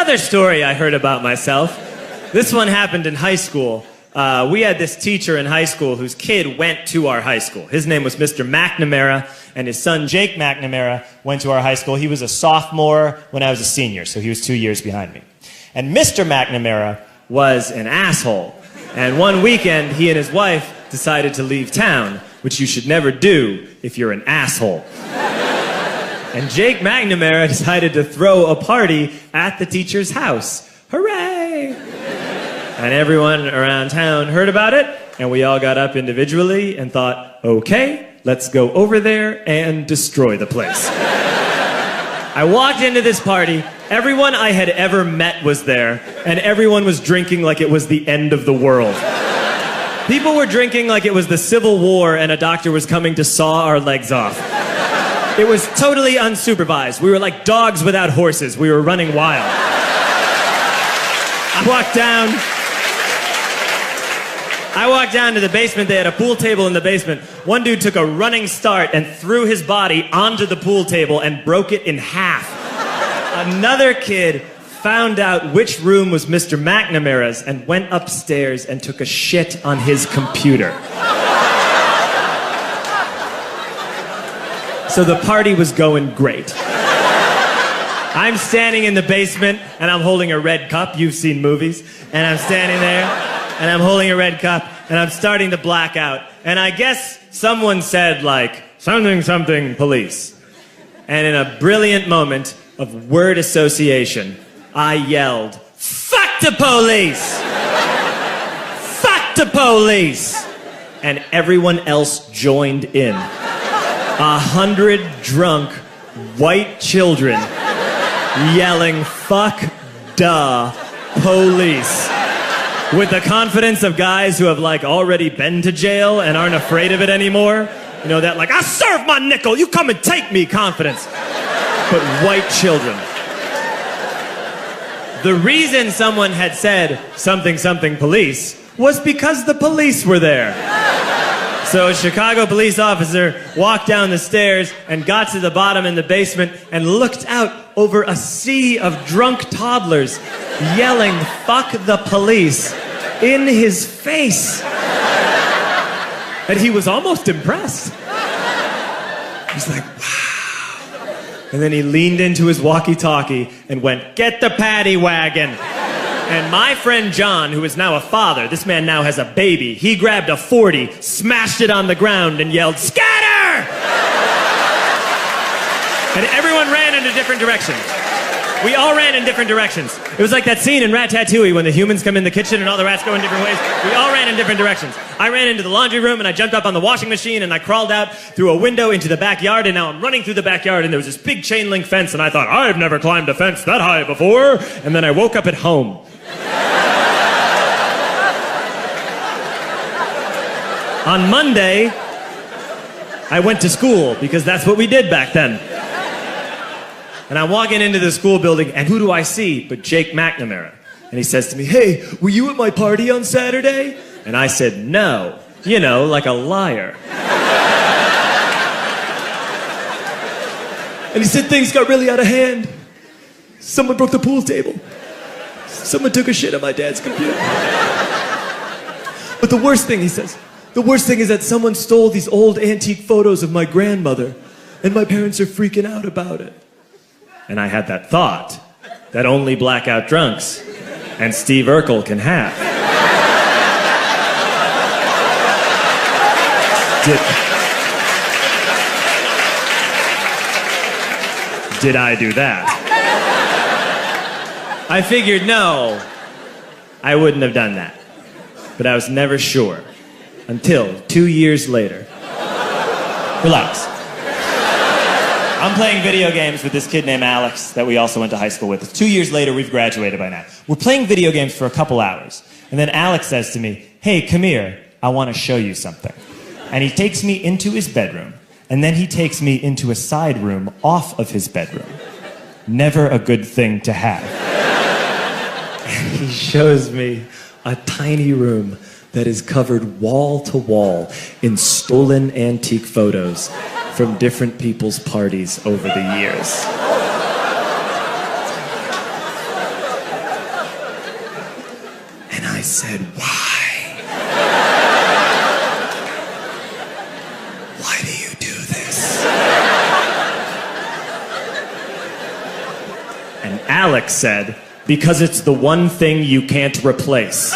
Another story I heard about myself. This one happened in high school. We had this teacher in high school whose kid went to our high school. His name was Mr. McNamara, and his son Jake McNamara went to our high school. He was a sophomore when I was a senior, so he was 2 years behind me. And Mr. McNamara was an asshole. And one weekend, he and his wife decided to leave town, which you should never do if you're an asshole. And Jake McNamara decided to throw a party at the teacher's house. Hooray! And everyone around town heard about it, and we all got up individually and thought, okay, let's go over there and destroy the place. I walked into this party, everyone I had ever met was there, and everyone was drinking like it was the end of the world. People were drinking like it was the Civil War and a doctor was coming to saw our legs off. It was totally unsupervised. We were like dogs without horses. We were running wild. I walked down to the basement. They had a pool table in the basement. One dude took a running start and threw his body onto the pool table and broke it in half. Another kid found out which room was Mr. McNamara's and went upstairs and took a shit on his computer. So the party was going great. I'm standing in the basement and I'm holding a red cup. You've seen movies. And I'm standing there and I'm holding a red cup and I'm starting to black out. And I guess someone said like, something, something, police. And in a brilliant moment of word association, I yelled, fuck the police! Fuck the police! And everyone else joined in. 100 drunk white children yelling, fuck the police. With the confidence of guys who have like already been to jail and aren't afraid of it anymore. You know, that like, I serve my nickel, you come and take me confidence. But white children. The reason someone had said something, something, police was because the police were there. So a Chicago police officer walked down the stairs and got to the bottom in the basement and looked out over a sea of drunk toddlers yelling, fuck the police, in his face. And he was almost impressed. He's like, wow. And then he leaned into his walkie-talkie and went, get the paddy wagon. And my friend John, who is now a father, this man now has a baby, he grabbed a 40, smashed it on the ground, and yelled, scatter! And everyone ran in a different direction. We all ran in different directions. It was like that scene in Ratatouille when the humans come in the kitchen and all the rats go in different ways. We all ran in different directions. I ran into the laundry room and I jumped up on the washing machine and I crawled out through a window into the backyard, and now I'm running through the backyard and there was this big chain link fence and I thought, I've never climbed a fence that high before. And then I woke up at home. On Monday, I went to school because that's what we did back then. And I'm walking into the school building, and who do I see but Jake McNamara? And he says to me, hey, were you at my party on Saturday? And I said, no. You know, like a liar. And he said things got really out of hand. Someone broke the pool table. Someone took a shit on my dad's computer. But the worst thing, he says, the worst thing is that someone stole these old antique photos of my grandmother, and my parents are freaking out about it. And I had that thought that only blackout drunks and Steve Urkel can have. Did I do that? I figured, no, I wouldn't have done that. But I was never sure until 2 years later. Relax. I'm playing video games with this kid named Alex that we also went to high school with. 2 years later, we've graduated by now. We're playing video games for a couple hours. And then Alex says to me, hey, come here, I want to show you something. And he takes me into his bedroom. And then he takes me into a side room off of his bedroom. Never a good thing to have. And he shows me a tiny room that is covered wall to wall in stolen antique photos from different people's parties over the years. said, why? Why do you do this? And Alex said, because it's the one thing you can't replace.